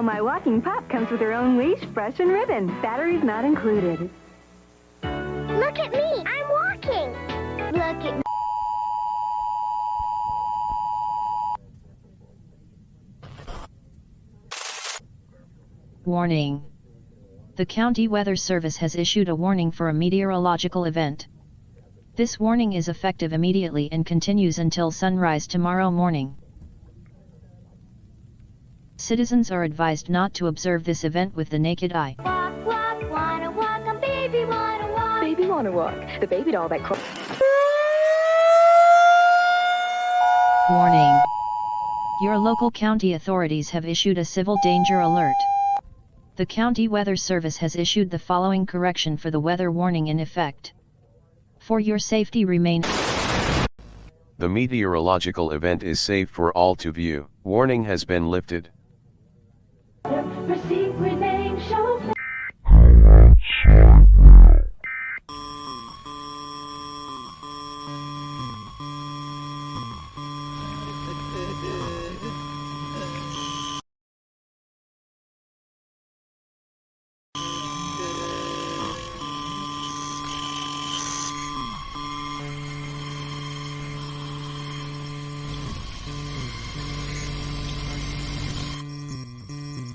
my walking pup comes with her own leash, brush, and ribbon. Batteries not included. Look at me! I'm walking! Look at me! Warning. The County Weather Service has issued a warning for a meteorological event. This warning is effective immediately and continues until sunrise tomorrow morning. Citizens are advised not to observe this event with the naked eye. Walk, walk, wanna walk, a baby wanna walk. Baby wanna walk. The baby doll that crawls. Warning. Your local county authorities have issued a civil danger alert. The County Weather Service has issued the following correction for the weather warning in effect. For your safety remain. The meteorological event is safe for all to view. Warning has been lifted. Her secret name shows.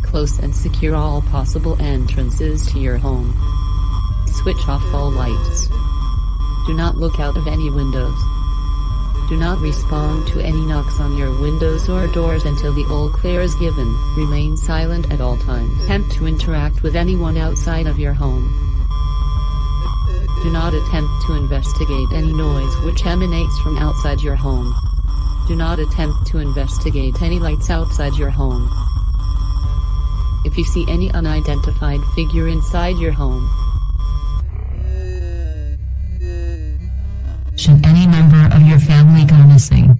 Close and secure all possible entrances to your home. Switch off all lights. Do not look out of any windows. Do not respond to any knocks on your windows or doors until the all clear is given. Remain silent at all times. Attempt to interact with anyone outside of your home. Do not attempt to investigate any noise which emanates from outside your home. Do not attempt to investigate any lights outside your home. If you see any unidentified figure inside your home, should any member of your family go missing,